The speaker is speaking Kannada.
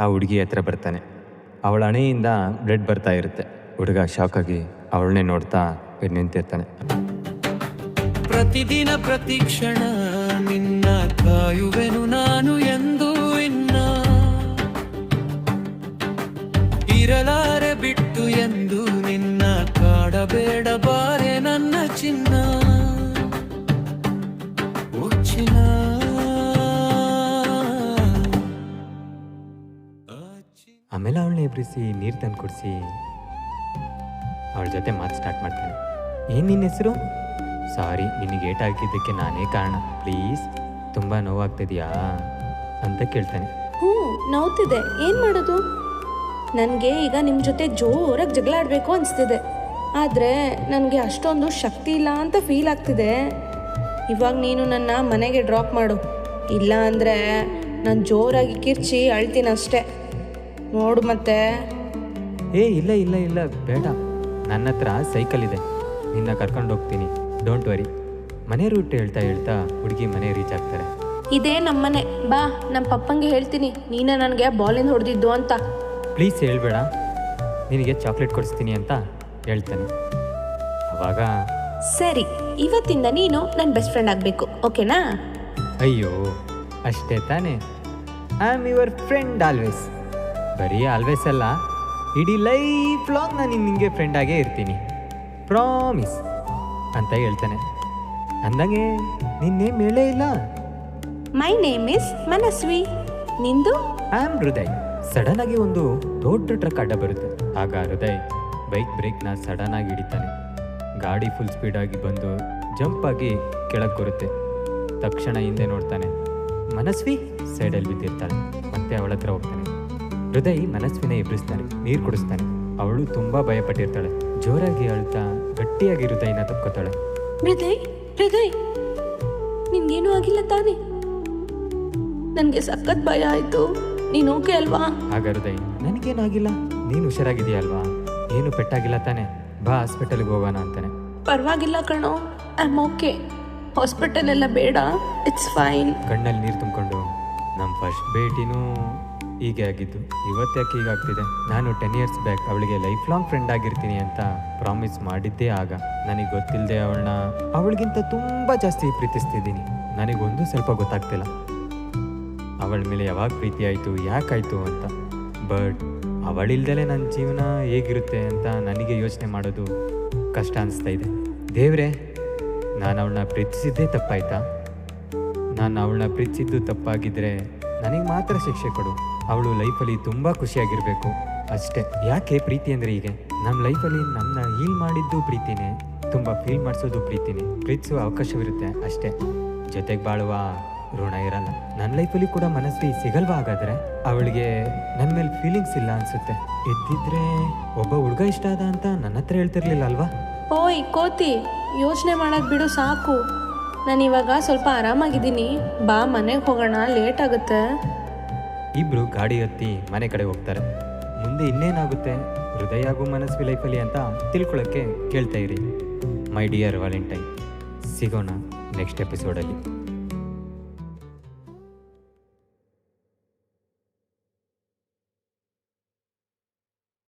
ಆ ಹುಡುಗಿ ಹತ್ರ ಬರ್ತಾನೆ. ಅವಳ ಹಣೆಯಿಂದ ಬ್ಲಡ್ ಬರ್ತಾ ಇರುತ್ತೆ. ಹುಡುಗ ಶಾಕಾಗಿ ಅವಳನ್ನೇ ನೋಡ್ತಾ ನಿಂತಿರ್ತಾನೆ. ಪ್ರತಿದಿನ ಪ್ರತಿ ಕ್ಷಣ ನಿನ್ನ ಕಾಯುವೆನು ನಾನು ಎಂದು ಇನ್ನ ಇರಲಾರೆ ಬಿಟ್ಟು ಎಂದು ನಿನ್ನ ಕಾಡಬೇಡ ಬಾರೆ ನನ್ನ ಚಿನ್ನ ಉಚ್ಚಿನ. ಆಮೇಲೆ ಅವಳನ್ನ ಎಬ್ರಿಸಿ ನೀರು ತಂದು ಕುಡಿಸಿ ಅವಳ ಜೊತೆ ಮಾತು ಸ್ಟಾರ್ಟ್ ಮಾಡ್ತಾನೆ. ಏನು ನಿನ್ನ ಹೆಸರು? ಸಾರಿ, ನಿನಗೆ ಏಟ್ ಹಾಕಿದ್ದಕ್ಕೆ ನಾನೇ ಕಾರಣ, ಪ್ಲೀಸ್ ತುಂಬ ನೋವಾಗ್ತಿದೆಯಾ ಅಂತ ಕೇಳ್ತಾನೆ. ನೋವ್ತಿದೆ, ಏನು ಮಾಡೋದು? ನನಗೆ ಈಗ ನಿಮ್ಮ ಜೊತೆ ಜೋರಾಗಿ ಜಗಳ ಆಡಬೇಕು ಅನಿಸ್ತಿದೆ, ಆದರೆ ನನಗೆ ಅಷ್ಟೊಂದು ಶಕ್ತಿ ಇಲ್ಲ ಅಂತ ಫೀಲ್ ಆಗ್ತಿದೆ. ಇವಾಗ ನೀನು ನನ್ನ ಮನೆಗೆ ಡ್ರಾಪ್ ಮಾಡು, ಇಲ್ಲ ಅಂದರೆ ನಾನು ಜೋರಾಗಿ ಕಿರ್ಚಿ ಅಳ್ತೀನಿ ಅಷ್ಟೆ, ನೋಡು ಮತ್ತೆ. ಇಲ್ಲ ಇಲ್ಲ ಇಲ್ಲ ಬೇಡ, ನನ್ನ ಹತ್ರ ಸೈಕಲ್ ಇದೆ, ನಿನ್ನ ಕರ್ಕೊಂಡು ಹೋಗ್ತೀನಿ, ಡೋಂಟ್ ವರಿ. ಮನೆ ರೂಟ್ ಹೇಳ್ತಾ ಹೇಳ್ತಾ ಹುಡುಗಿ ಮನೆ ರೀಚ್ ಆಗ್ತಾರೆ. ಇದೇ ನಮ್ಮನೆ, ಬಾ ನಮ್ಮ ಪಪ್ಪಂಗೆ ಹೇಳ್ತೀನಿ ನೀನೇ ನನಗೆ ಬಾಲಿಂದ ಹೊಡೆದಿದ್ದು ಅಂತ. ಪ್ಲೀಸ್ ಹೇಳ್ಬೇಡ, ನಿನಗೆ ಚಾಕ್ಲೇಟ್ ಕೊಡಿಸ್ತೀನಿ ಅಂತ ಹೇಳ್ತಾನೆ. ಅವಾಗ ಸರಿ, ಇವತ್ತಿಂದ ನೀನು ನನ್ನ ಬೆಸ್ಟ್ ಫ್ರೆಂಡ್ ಆಗಬೇಕು, ಓಕೆನಾ? ಅಯ್ಯೋ ಅಷ್ಟೇ ತಾನೇ, I am your friend always. ಬರೀ ಆಲ್ವೇಸ್ ಅಲ್ಲ, ಇಡೀ ಲೈಫ್ ಲಾಂಗ್ ನಾನು ನಿಮಗೆ ಫ್ರೆಂಡಾಗೇ ಇರ್ತೀನಿ, ಪ್ರಾಮಿಸ್ ಅಂತ ಹೇಳ್ತಾನೆ. ಅಂದಂಗೆ ನಿನ್ನೇಮ್ ಹೇಳೇ ಇಲ್ಲ. ಮೈ ನೇಮ್ ಇಸ್ ಮನಸ್ವಿ, ನಿಂದು? I am Hriday. ಸಡನ್ ಆಗಿ ಒಂದು ದೊಡ್ಡ ಟ್ರಕ್ ಅಡ್ಡ ಬರುತ್ತೆ. ಆಗ ಹೃದಯ್ ಬೈಕ್ ಬ್ರೇಕ್ನ ಸಡನ್ ಆಗಿ ಹಿಡಿತಾನೆ. ಗಾಡಿ ಫುಲ್ ಸ್ಪೀಡಾಗಿ ಬಂದು ಜಂಪ್ ಆಗಿ ಕೆಳಗೆ ಬರುತ್ತೆ. ತಕ್ಷಣ ಹಿಂದೆ ನೋಡ್ತಾನೆ, ಮನಸ್ವಿ ಸೈಡಲ್ಲಿ ಬಿದ್ದಿರ್ತಾಳೆ. ಮತ್ತೆ ಅವಳ ಹತ್ರ ಹೋಗ್ತಾನೆ. ಹೃದಯ್ ಮನಸ್ವಿನ ಎಬ್ರಿಸ್ತಾನೆ, ನೀರು ಕುಡಿಸ್ತಾನೆ. ಅವಳು ತುಂಬ ಭಯಪಟ್ಟಿರ್ತಾಳೆ. ಜೋರಾಗಿ ಅಳ್ತಾ ಗಟ್ಟಿಯಾಗಿ ಹೃದಯನ ತಪ್ಕೋತಾಳೆ. ಹೃದಯ್, ಹೃದಯ್, ನಿನ್ಗೇನು ಆಗಿಲ್ಲ ತಾನೆ? ನನಗೆ ಸಖತ್ ಭಯ ಆಯಿತು, ನೀನು ಓಕೆ ಅಲ್ವಾ? ಆಗ ಹೃದಯ್, ನನಗೇನಾಗಿಲ್ಲ, ನೀನು ಹುಷಾರಾಗಿದೆಯಾ ಅಲ್ವಾ? ಏನು ಪೆಟ್ಟಾಗಿಲ್ಲ ತಾನೆ, ಬಾ ಹಾಸ್ಪಿಟಲ್ಗೆ ಹೋಗೋಣ ಅಂತಾನೆ. ಪರವಾಗಿಲ್ಲ ಕಣೋ, ಐ ಆಮ್ ಓಕೆ, ಹಾಸ್ಪಿಟಲ್ ಎಲ್ಲ ಬೇಡ, ಇಟ್ಸ್ ಫೈನ್. ಕಣ್ಣಲ್ಲಿ ನೀರು ತುಂಬಿಕೊಂಡು, ನಮ್ಮ ಫಸ್ಟ್ ಭೇಟಿನೂ ಹೀಗೆ ಆಗಿದ್ದು, ಇವತ್ತ್ಯಾಕೆ ಹೀಗಾಗ್ತಿದೆ? ನಾನು 10 years ಬ್ಯಾಕ್ ಅವಳಿಗೆ ಲೈಫ್ ಲಾಂಗ್ ಫ್ರೆಂಡ್ ಆಗಿರ್ತೀನಿ ಅಂತ ಪ್ರಾಮಿಸ್ ಮಾಡಿದ್ದೇ ಆಗ. ನನಗೆ ಗೊತ್ತಿಲ್ಲದೆ ಅವಳನ್ನ ಅವಳಿಗಿಂತ ತುಂಬ ಜಾಸ್ತಿ ಪ್ರೀತಿಸ್ತಿದ್ದೀನಿ. ನನಗೊಂದು ಸ್ವಲ್ಪ ಗೊತ್ತಾಗ್ತಿಲ್ಲ ಅವಳ ಮೇಲೆ ಯಾವಾಗ ಪ್ರೀತಿ ಆಯಿತು, ಯಾಕಾಯಿತು ಅಂತ. ಬಟ್ ಅವಳಿಲ್ದಲೇ ನನ್ನ ಜೀವನ ಹೇಗಿರುತ್ತೆ ಅಂತ ನನಗೆ ಯೋಚನೆ ಮಾಡೋದು ಕಷ್ಟ ಅನಿಸ್ತಾ ಇದೆ. ದೇವ್ರೆ, ನಾನು ಅವಳನ್ನ ಪ್ರೀತಿಸಿದ್ದೇ ತಪ್ಪಾಯ್ತಾ? ನಾನು ಅವಳನ್ನ ಪ್ರೀತಿಸಿದ್ದು ತಪ್ಪಾಗಿದ್ದರೆ ನನಗೆ ಮಾತ್ರ ಶಿಕ್ಷೆ ಕೊಡು. ಅವಳು ಲೈಫಲ್ಲಿ ತುಂಬ ಖುಷಿಯಾಗಿರಬೇಕು ಅಷ್ಟೇ. ಯಾಕೆ ಪ್ರೀತಿ ಅಂದರೆ ಹೀಗೆ, ನಮ್ಮ ಲೈಫಲ್ಲಿ ನಮ್ಮನ್ನ ಹೀಲ್ ಮಾಡಿದ್ದು ಪ್ರೀತಿನೇ, ತುಂಬ ಫೀಲ್ ಮಾಡಿಸೋದು ಪ್ರೀತಿನೇ. ಪ್ರೀತಿಸುವ ಅವಕಾಶವಿರುತ್ತೆ ಅಷ್ಟೇ, ಜೊತೆಗೆ ಬಾಳುವ ಋಣ ಇರಲ್ಲ. ನನ್ನ ಲೈಫಲ್ಲಿ ಕೂಡ ಮನಸ್ವಿ ಸಿಗಲ್ವಾ? ಹಾಗಾದರೆ ಅವಳಿಗೆ ನನ್ನ ಮೇಲೆ ಫೀಲಿಂಗ್ಸ್ ಇಲ್ಲ ಅನಿಸುತ್ತೆ. ಇದ್ದಿದ್ರೆ ಒಬ್ಬ ಹುಡುಗ ಇಷ್ಟ ಆದ ಅಂತ ನನ್ನ ಹತ್ರ ಹೇಳ್ತಿರ್ಲಿಲ್ಲ ಅಲ್ವಾ? ಓಯ್ ಕೋತಿ, ಯೋಚನೆ ಮಾಡೋದು ಬಿಡು ಸಾಕು. ನಾನು ಇವಾಗ ಸ್ವಲ್ಪ ಆರಾಮಾಗಿದ್ದೀನಿ, ಬಾ ಮನೆಗೆ ಹೋಗೋಣ, ಲೇಟ್ ಆಗುತ್ತೆ. ಇಬ್ಬರು ಗಾಡಿ ಹತ್ತಿ ಮನೆ ಕಡೆ ಹೋಗ್ತಾರೆ. ಮುಂದೆ ಇನ್ನೇನಾಗುತ್ತೆ ಹೃದಯ ಹಾಗೂ ಮನಸ್ವಿ ಲೈಫಲ್ಲಿ ಅಂತ ತಿಳ್ಕೊಳ್ಳೋಕ್ಕೆ ಕೇಳ್ತಾ ಇರಿ. ಮೈ ಡಿಯರ್ ವ್ಯಾಲೆಂಟೈನ್, ಸಿಗೋಣ ನೆಕ್ಸ್ಟ್ ಎಪಿಸೋಡಲ್ಲಿ.